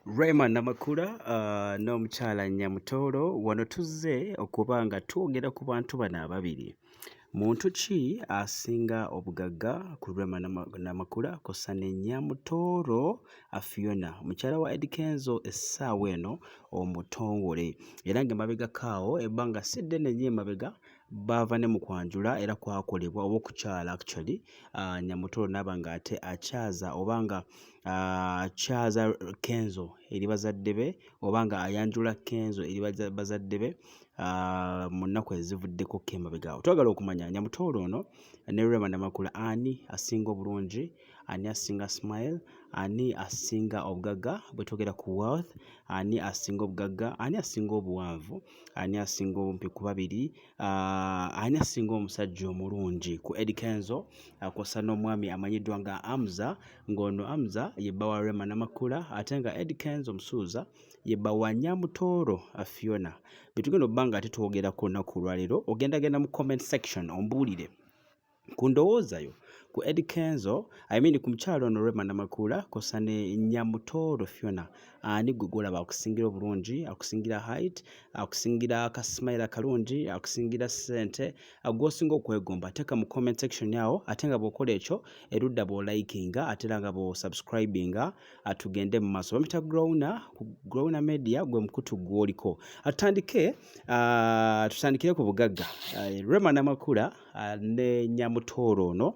Rema Namakula n'omukyala Nyamutoolo wano tuzze okuba nga twogera ku bantu bano ababiri. Muntu ki asinga obugagga ku Rema Namakula kw'ossa ne Nyamutoolo Fiona mukyala wa Eddy Kenzo essaawa eno omutongole era ng'emabegako awo ebbanga si ddene nnyo emabega baava ne mu kwanjula era kwakolebwa oba okukyala actually Nyamutoolo n'aba ng'ate akyaza oba nga akyaza Kenzo eri bazadde be oba nga ayanjula Kenzo eri bazadde be mu nnaku ezivuddeko emabega awo. Twagala okumanya Nyamutoolo ono ne Rema Namakula ani asinga obulungi, ani asinga smile, ani asinga obugagga bwe twogera ku wealth, ani asinga obugagga, ani asinga obuwanvu, ani asinga obumpi ku babiri, ani asinga omusajja omulungi ku Eddy Kenzo kw'ossa n'omwami amanyiddwa nga Amza, ng'ono Amza ye bba wa Rema Namakula ate nga Eddy Kenzo Musuuza ye bba wa Nyamutoolo Fiona. Bye tugenda obba nga ate twogerako olunaku olwaleero ogendagenda mu comment section ombuulire ku ndowooza yo ku Eddy Kenzo ku mukyala ono Rema Namakula kw'ossa ne Nyamutoolo Fiona ani gwe gw'olaba akusingira obulungi, akusingira height, akusingira akasmile akalungi, akusingira ssente, gw'osinga okwegomba teeka mu comment section awo ate nga bw'okola ekyo erudda bw'olikinga ate era nga bw'osubscribinga tugende mu maaso. Bamita Growner Media gwe mukutu gw'oliko. Tutandikire ku bugagga. Rema Namakula ne Nyamutoolo ono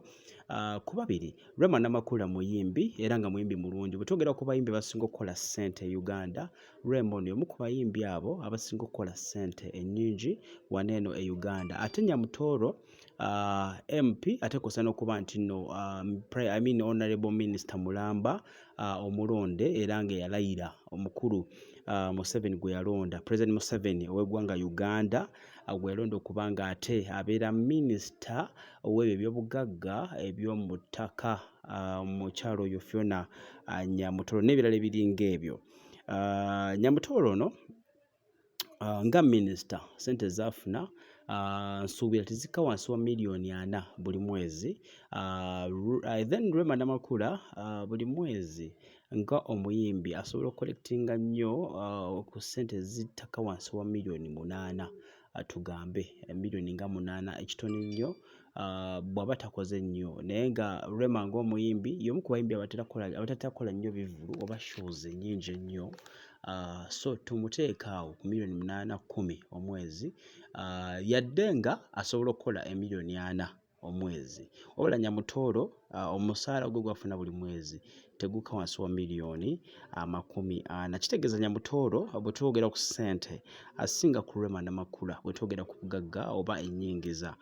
ku babiri. Rema Namakula muyimbi era nga muyimbi mulungi. Bwe twogera ku bayimbi abasinga okukola ssente e Uganda, Rema ono y'omu ku bayimbi abo abasinga okukola ssente ennyingi wano eno e Uganda. Ate Nyamutoolo MP ate kw'ossa n'okuba nti nno Honorable Minister Mulamba omulonde era nga yalayira omukulu Museveni gwe yalonda, President Museveni ow'eggwanga Uganda gwe yalonda okuba nga ate abeera minisita ow'ebyo eby'obugagga eby'omu ttaka omukyala oyo Fiona Nyamutoolo n'ebirala ebiringa ebyo. Nyamutoolo ono nga minisita ssente z'afuna nsuubira tezikka wansi wa miliyoni 4 buli mwezi. Then Rema Namakula buli mwezi nga omuyimbi asobola okukolectinga nnyo ku ssente zittaka wansi wa miliyoni 8 tugambe miliyoni nga 8 ekitono nnyo bw'aba takoze nnyo naye nga Rema ng'omuyimbi y'omu ku bayimbi abatatakola nnyo bivulu oba shows ennyingi ennyo. So tumuteeka awo ku miliyoni 8-10 omwezi yadde nga asobola okukola emiliyoni 4 omwezi. Wabula Nyamutoolo omusaala gwe gw'afuna buli mwezi tegukka wansi wa miliyoni 40. Kitegeeza Nyamutoolo bwe twogera ku ssente asinga ku Rema Namakula. Bwe twogera ku bugagga oba ennyingiza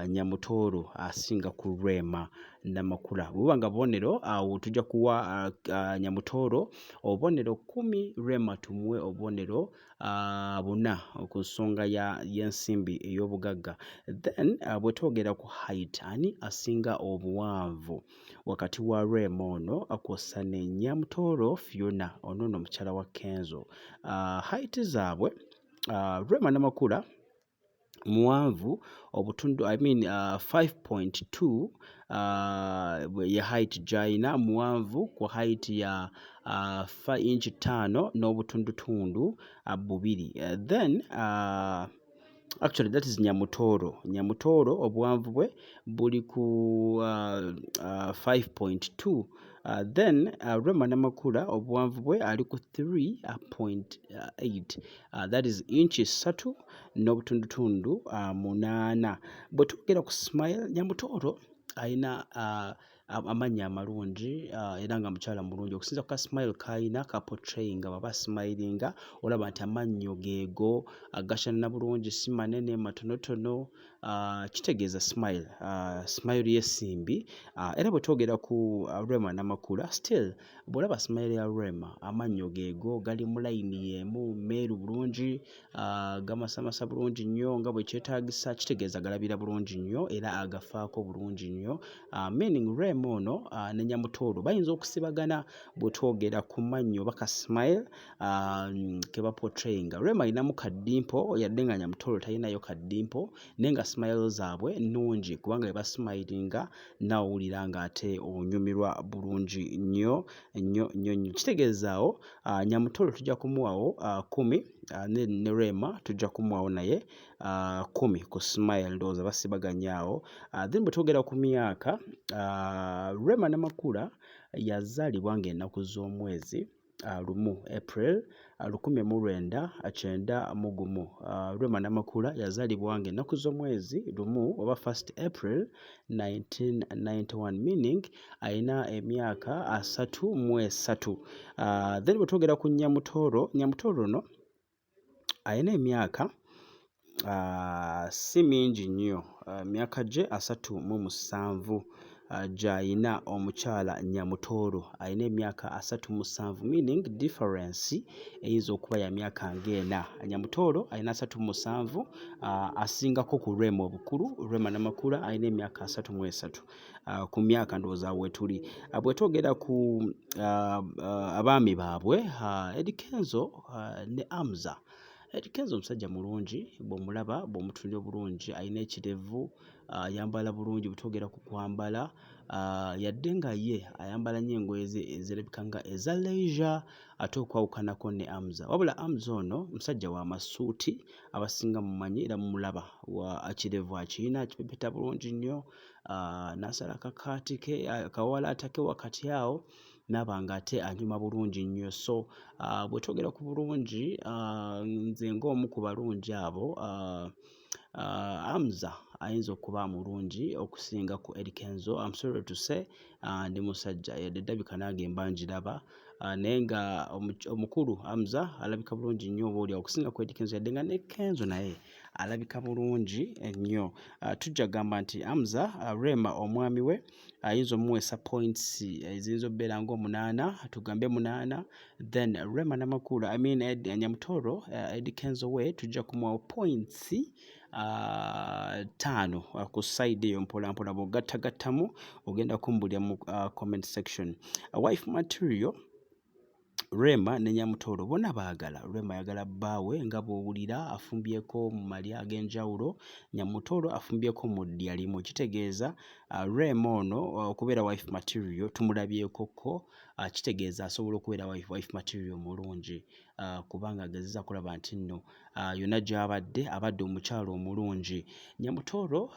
Nyamutoolo asinga ku Rema Namakula. Bw'oba nga bubonero awo tujja kuwa Nyamutoolo obubonero 10, Rema tumuwe obubonero 4 ku nsonga y'ensimbi ey'obugagga. Then bwe twogera ku height ani asinga obuwanvu wakati wa Rema ono kw'ossa ne Nyamutoolo Fiona ono mukyala wa Kenzo. Height zaabwe Rema Namakula muwanvu obutundu 5.2 ye height gy'alina, muwanvu ku height ya 5 inch 5 n'obutundutundu 2. Then actually that is Nyamutoolo. Nyamutoolo obuwanvu bwe buli ku 5.2. Then Rema Namakula obuwanvu bwe ali ku 3.8. That is inchi 3 n'obutundutundu 8. Bwe tugera ku smile Nyamutoolo alina amannya amalungi era nga mukyala mulungi okusinza ku ka smile k'alina ka portraying nga baba smilinga olaba nti amannyo geego agashanana bulungi si manene matonotono. Kitegeeza smile y'essimbi. Era bwe twogera ku Rema Namakula still bw'olaba smile ya Rema amannyo geego gali mu layini y'emu meeru bulungi gamasamasa bulungi nnyo nga bwe kyetaagisa. Kitegeeza galabira bulungi nnyo era agafaako bulungi nnyo. Meaning Rema ono ne Nyamutoolo bayinza okusibagana bwe twogera ku mannyo oba ka smile ke baportrayinga. Rema alinamu kaddimpo yadde nga Nyamutoolo talinayo kaddimpo naye nga smile zaabwe nnungi kubanga bwe basmilinga naawe owulira ng'ate onyumirwa bulungi nnyo nnyo nnyo nnyo. Kitegeezaawo Nyamutoro tujja kumuwaawo 10 ne Rema tujja kumuwaawo naye 10 ku smile, ndowooza basibaganyaawo. Then bwe twogera ku myaka, Rema Namakula yazaalibwa ng'ennaku z'omwezi lumu April 1991. Rema Namakula yazaalibwa ng'ennaku z'omwezi lumu oba 1st April 1991, meaning ayina emyaka 33. Then bwe twogera ku Nyamutoro, Nyamutoro ono ayina emyaka si mingi nnyo, emyaka gye 37 gy'ayina omukyala Nyamutoro ayina emyaka 37, meaning difference eyinza okuba ya myaka ng'ena. Nyamutoro ayina 37, asingako ku Rema obukulu. Rema Namakula ayina emyaka 33 ku myaka, ndowooza we tuli. Bwe twogera ku abaami baabwe, Eddy Kenzo ne Amza. Eddy Kenzo omusajja mulungi, bw'omulaba bw'omutunuulira obulungi, ayina ekirevu, ayambala bulungi. Bwe twogera ku kwambala, yadde nga ye ayambala nnyo engoye ezirabika nga eza leisure ate okwawukanako ne Amza. Wabula Amza ono musajja wa masuuti, abasinga mumanyi era mumulaba kirevu akiyina, akipepeta bulungi nnyo, n'asala akakaati ke akawalaata ke wakati awo, n'aba ng'ate anyuma bulungi nnyo. So bwe twogera ku bulungi, nze ng'omu ku balungi abo, Amza ayinza okuba mulungi okusinga ku Eddy Kenzo. I'm sorry to say, ndi musajja yadde ndabika nange mba ngiraba, naye nga omukulu Amza alabika bulungi nnyo obaolyawo okusinga ku Eddy Kenzo, yadde nga ne Kenzo naye alabika bulungi ennyo. Tujja kugamba nti Amza, Rema omwami we ayinza omuweesa points eziyinza obbeera nga8, tugambe 8. Then Rema Namakula, Nyamutoro, Eddy Kenzo we tujja kumuwa points 5 ku side eyo mpola mpola. Bw'ogattagattamu ogenda kumbulira mu comment section. Wife material, Rema ne Nyamutoro bonna baagala. Rema ayagala bbaawe nga bw'owulira, afumbyeko mu malya ag'enjawulo. Nyamutoro afumbyeko mu ddya limu. Kitegeeza Rema ono okubeera wife material tumulabyekoko, kitegeeza asobola okubeera wife material mulungi, kubanga agezezza kulaba nti nno yonna gy'abadde abadde omukyalo omulungi. Nyamutoro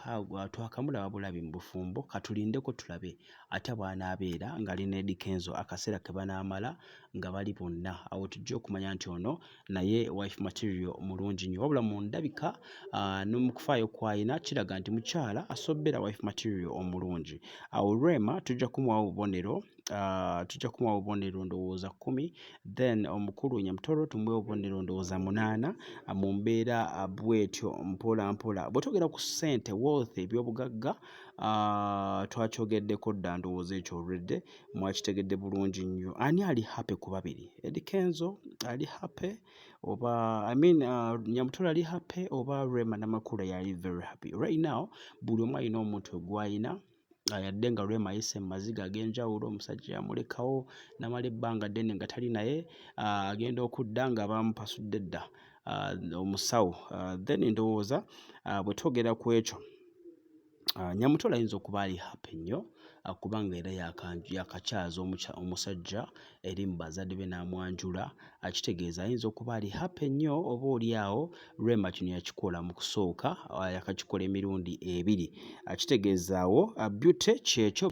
twakamulaba bulabi mu bufumbo, katulindeko tulabe ate bw'anaabeera ng'ali ne Eddy Kenzo akaseera ke banaamala nga bali bonna, awo tujja okumanya nti ono naye wife material mulungi nnyo. Wabula mu ndabika n'omukufaayo kw'ayina kiraga nti mukyala asobera wife material omulungi. Awo Rema tujja kumuwa obubonero, ndowooza 10. Then omukulu Nyamutoro tumuwe obubonero ndowooza 8 mu mbeera bw'etyo mpola mpola. Bwe twogera ku ssente, wealth, ebyobugagga, twakyogeddeko dda, ndowooza ekyo already mwakitegedde bulungi nnyo. Ani ali happy ku babiri? Eddy Kenzo ali happy oba Nyamutoro ali happy oba Rema Namakula yali very happy? Right now buli omu alina omuntu gw'ayina, yadde nga Rema ayise mu maziga ag'enjawulo, omusajja yamulekawo n'amala ebbanga ddene nga tali naye, agenda okudda nga bamupasudde dda omusawo. Then ndowooza bwe twogera ku ekyo, Nyamutoro ayinza okuba ali happy nnyo kubanga era yakakyaza omusajja eri mu bazadde be n'amwanjula. Kitegeeza ayinza okuba ali happy nnyo oba oliawo Rema kino yakikola mu kusooka, yakakikola emirundi 2. Kitegeezaawo beauty kyekyo